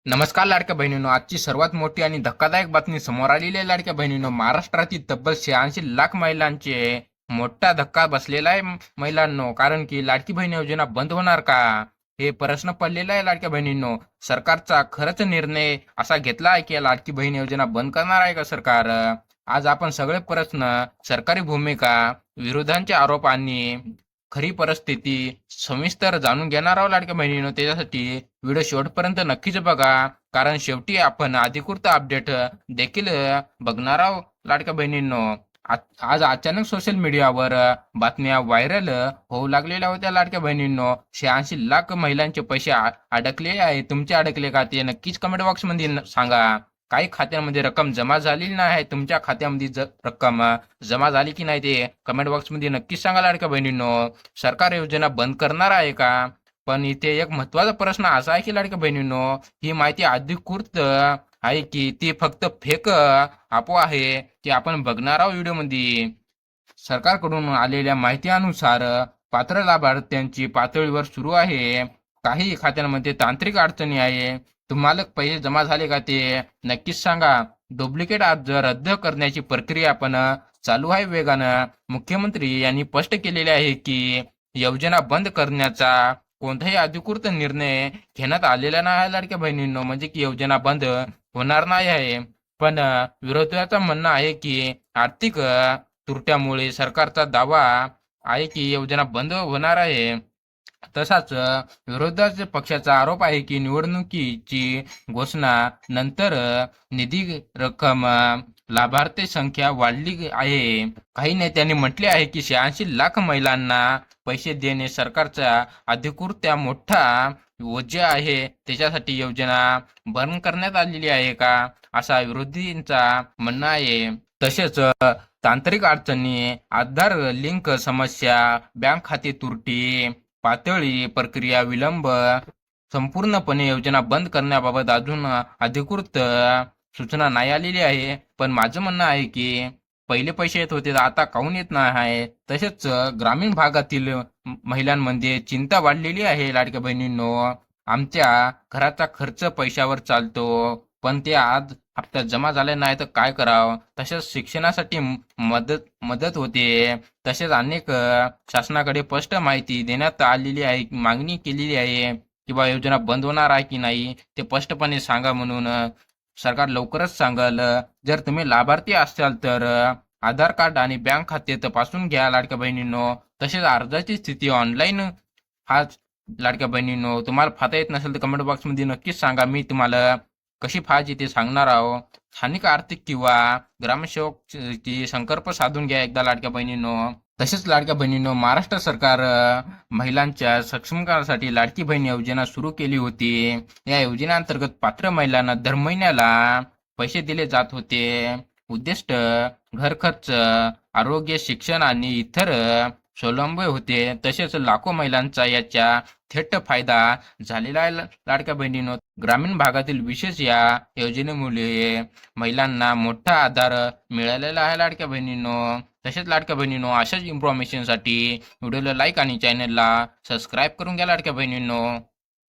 नमस्कार लाडक्या बहिणींनो, आजची सर्वात मोठी आणि धक्कादायक बातमी समोर आलेली आहे. लाडक्या बहिणींनो, महाराष्ट्रातील तब्बल 86 लाख महिलांचे मोठा धक्का बसलेला आहे. महिलांनो, कारण की लाडकी बहीण योजना बंद होणार का, हे प्रश्न पडलेला आहे. लाडक्या बहिणींनो, सरकारचा खरंच निर्णय असा घेतला आहे की लाडकी बहीण योजना बंद करणार आहे का सरकार? आज आपण सगळे प्रश्न, सरकारी भूमिका, विरोधांचे आरोप आणि खरी परिस्थिती सविस्तर जाणून घेणार आहोत लाडक्या बहिणींनो. त्याच्यासाठी व्हिडिओ शेवटपर्यंत नक्कीच बघा, कारण शेवटी आपण अधिकृत अपडेट देखील बघणार आहोत लाडक्या बहिणींनो. आज अचानक सोशल मीडियावर बातम्या व्हायरल होऊ लागलेल्या होत्या लाडक्या बहिणींनो. 86 लाख महिलांचे पैसे अडकले आहे. तुमचे अडकले का ते नक्कीच कमेंट बॉक्समध्ये सांगा. काही खात्यांमध्ये रक्कम जमा झालेली नाही, तुमच्या खात्यामध्ये रक्कम जमा झाली की नाही ते कमेंट बॉक्समध्ये नक्कीच सांगा लाडक्या बहिणींनो. सरकार योजना बंद करणार आहे का? पण इथे एक महत्वाचा प्रश्न असा आहे की लाडक्या बहिणींनो, ही माहिती अधिकृत आहे की ती फक्त फेक अफवा आहे, ते आपण बघणार आहोत व्हिडिओमध्ये. सरकारकडून आलेल्या माहितीनुसार पात्र लाभार्थ्यांची पातळीवर सुरू आहे. काही खात्यांमध्ये तांत्रिक अडचणी आहे. तुम्हाला पैसे जमा झाले का ते नक्कीच सांगा. डुप्लिकेट अर्ज रद्द करण्याची प्रक्रिया पण चालू आहे वेगानं. मुख्यमंत्री यांनी स्पष्ट केलेले आहे की योजना बंद करण्याचा कोणताही अधिकृत निर्णय घेण्यात आलेला नाही आहे लाडक्या बहिणींनो. म्हणजे की योजना बंद होणार नाही आहे. पण विरोधकांचं म्हणणं आहे की आर्थिक तुर्त्यामुळे सरकारचा दावा आहे की योजना बंद होणार आहे. तसाच विरोधी पक्षाचा आरोप आहे की निवडणुकीची घोषणा नंतर निधी रक्कम लाभार्थी संख्या वाढली आहे. काही नेत्यांनी म्हटले आहे की 86 लाख महिलांना पैसे देणे सरकारचा अधिकृत मोठा ओझे आहे. त्याच्यासाठी योजना बंद करण्यात आलेली आहे का, असा विरोधींचा म्हणणं आहे. तसेच तांत्रिक अडचणी, आधार लिंक समस्या, बँक खाते त्रुटी, पातळी प्रक्रिया विलंब, संपूर्णपणे योजना बंद करण्याबाबत अजून अधिकृत सूचना नाही आलेली आहे. पण माझं म्हणणं आहे की पहिले पैसे येत होते, आता काहून येत नाही आहे. तसेच ग्रामीण भागातील महिलांमध्ये चिंता वाढलेली आहे लाडक्या बहिणींनो. आमच्या घराचा खर्च पैशावर चालतो, पण ते आज हप्ता जमा झाले नाही तर काय करावं. तसेच शिक्षणासाठी मदत मदत होते. तसेच अनेक शासनाकडे स्पष्ट माहिती देण्यात आलेली आहे, मागणी केलेली आहे किंवा योजना बंद होणार आहे की नाही ते स्पष्टपणे सांगा म्हणून. सरकार लवकरच सांगल. जर तुम्ही लाभार्थी असाल तर आधार कार्ड आणि बँक खाते तपासून घ्या लाडक्या बहिणींनो. तसेच अर्जाची स्थिती ऑनलाईन हा लाडक्या बहिणींनो. तुम्हाला फाता येत नसेल तर कमेंट बॉक्समध्ये नक्कीच सांगा, मी तुम्हाला कशी फायची ते सांगणार आहोत. स्थानिक आर्थिक किंवा ग्रामसेवक ची संपर्क साधून घ्या एकदा लाडक्या बहिणींनो. तसेच लाडक्या बहिणींनो, महाराष्ट्र सरकार महिलांच्या सक्षमीकरणासाठी लाडकी बहीण योजना सुरू केली होती. या योजनेअंतर्गत पात्र महिलांना दर महिन्याला पैसे दिले जात होते. उद्दिष्ट घर खर्च, आरोग्य, शिक्षण आणि इतर स्वावलंबी होते. तसेच लाखो महिलांचा याचा थेट फायदा झालेला आहे लाडक्या बहिणींनो. ग्रामीण भागातील विशेष या योजनेमुळे महिलांना मोठा आधार मिळालेला आहे लाडक्या बहिणींनो. तसेच लाडक्या बहिणींनो, अशाच इन्फॉर्मेशनसाठी व्हिडिओला लाईक आणि चॅनलला सबस्क्राईब करून घ्या लाडक्या बहिणींनो.